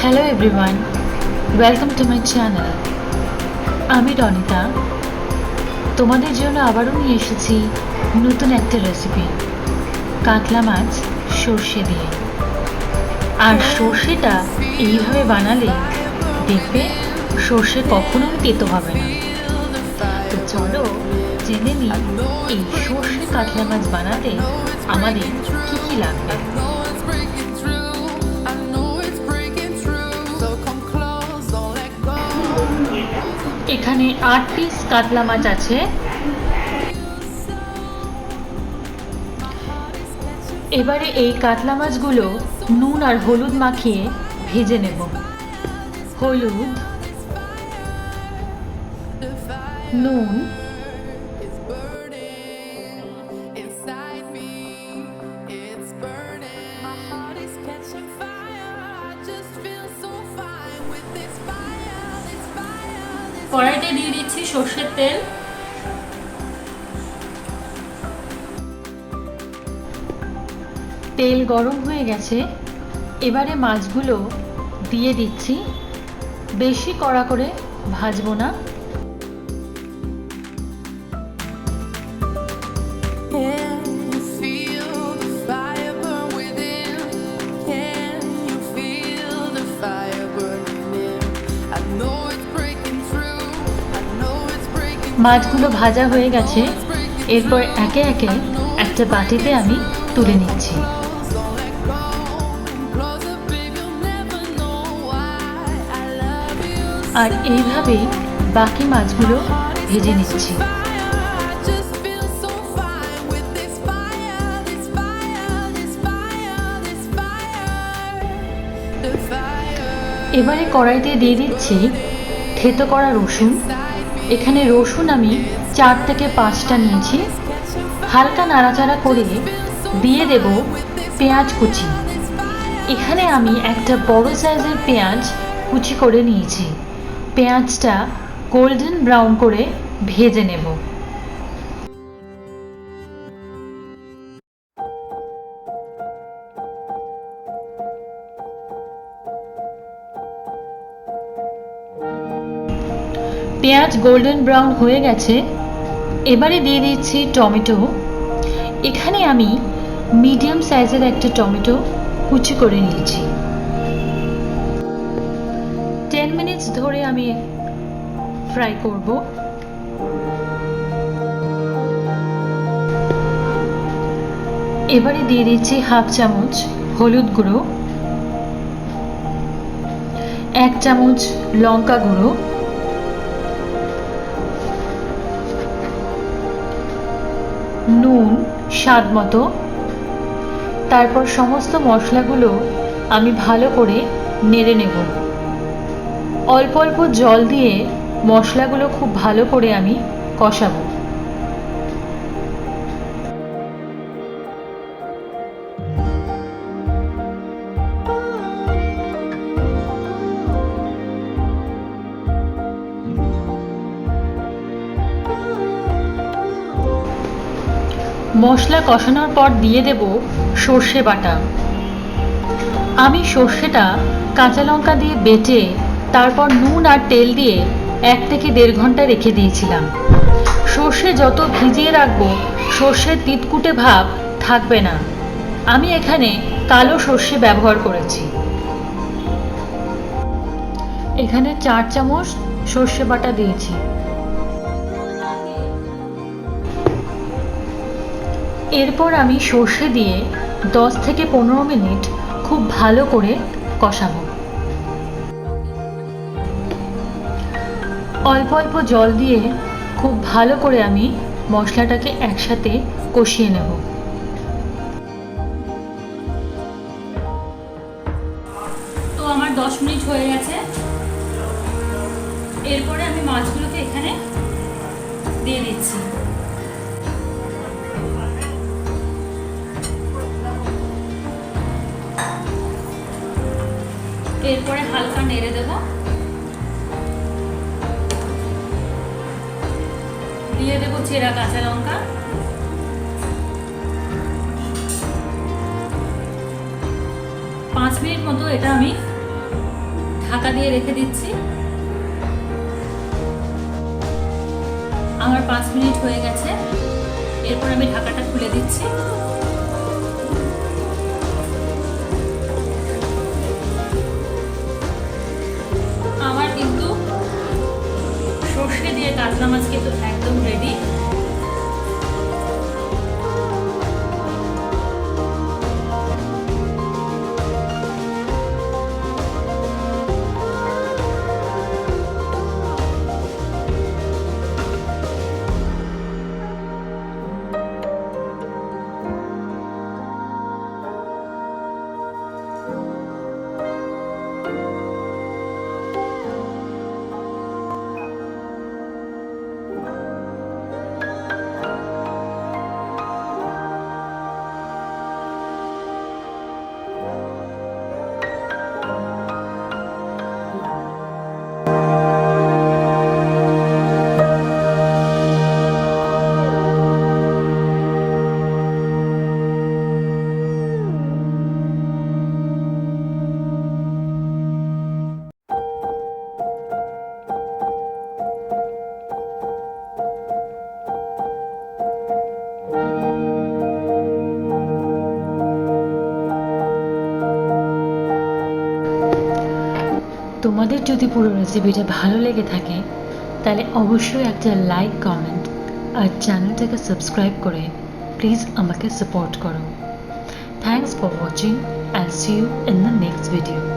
Hello everyone, welcome to my channel. আমি রনিতা তোমাদের জন্য আবারও নিয়ে এসেছি নতুন একটা রেসিপি কাতলা মাছ সর্ষে দিয়ে। আর সর্ষেটা এইভাবে বানালে দেখবে সর্ষে কখনোই তেতো হবে না। তো চলো জেনে নিই এই সর্ষে কাতলা মাছ বানাতে আমাদের কি কি লাগবে। এখানে 8 পিস কাতলা মাছ আছে। এবারে এই কাতলা মাছগুলো নুন আর হলুদ মাখিয়ে ভেজে নেব। হলুদ, নুন, কড়াইতে দিয়ে দিচ্ছি সর্ষের তেল। তেল গরম হয়ে গেছে, এবারে মাছগুলো দিয়ে দিচ্ছি। বেশি কড়া করে ভাজবো না। মাছগুলো ভাজা হয়ে গেছে, এরপর একে একে একটা বাটিতে আমি তুলে নিচ্ছি। আর এইভাবেই বাকি মাছগুলো ভেজে নিচ্ছি। এবারে কড়াইতে দিয়ে দিচ্ছি থেতো করা রসুন। এখানে রসুন আমি 4 থেকে 5টা নিয়েছি। হালকা নাড়াচাড়া করে দিয়ে দেব পেঁয়াজ কুচি। এখানে আমি একটা বড় সাইজের পেঁয়াজ কুচি করে নিয়েছি। পেঁয়াজটা গোল্ডেন ব্রাউন করে ভেজে নেব। পেঁয়াজ গোল্ডেন ব্রাউন হয়ে গেছে, এবারে দিয়ে দিচ্ছি টমেটো। এখানে আমি মিডিয়াম সাইজের একটা টমেটো কুচি করে নিয়েছি। 10 মিনিটস ধরে আমি ফ্রাই করব। এবারে দিয়ে দিচ্ছি হাফ চামচ হলুদ গুঁড়ো, 1 চামচ লঙ্কা গুঁড়ো, নুন স্বাদ মতো। তারপর সমস্ত মশলাগুলো আমি ভালো করে নেড়ে নেব। অল্প অল্প জল দিয়ে মশলাগুলো খুব ভালো করে আমি কষাবো। মশলা কষানোর পর দিয়ে দেব সর্ষে বাটা। আমি সর্ষেটা কাঁচা লঙ্কা দিয়ে বেটে তারপর নুন আর তেল দিয়ে 1 থেকে 1.5 ঘন্টা রেখে দিয়েছিলাম। সর্ষে যত ভিজিয়ে রাখবো সর্ষের তিতকুটে ভাব থাকবে না। আমি এখানে কালো সর্ষে ব্যবহার করেছি। এখানে 4 চামচ সর্ষে বাটা দিয়েছি। এরপর আমি সর্ষে দিয়ে 10 থেকে 15 মিনিট খুব ভালো করে কষাবো। অল্প অল্প জল দিয়ে খুব ভালো করে আমি মশলাটাকে একসাথে কষিয়ে নেব। তো আমার 10 মিনিট হয়ে গেছে। এরপরে আমি মাছগুলোকে এখানে দিয়ে দিচ্ছি। এরপরে হালকা নেড়ে দেব। দিয়ে দেব চেরা কাঁচা লঙ্কা, 5 মিনিট মতো এটা আমি ঢাকা দিয়ে রেখে দিচ্ছি। আমার 5 মিনিট হয়ে গেছে। এরপর আমি ঢাকাটা খুলে দিচ্ছি। আমার কিন্তু সর্ষে দিয়ে কাতলা মাছ কিন্তু একদম রেডি। তোমাদের যদি পুরো রেসিপিটা ভালো লেগে থাকে তাহলে অবশ্যই একটা লাইক, কমেন্ট আর চ্যানেলটাকে সাবস্ক্রাইব করে প্লিজ আমাকে সাপোর্ট করো। Thanks for watching and see you in the next video.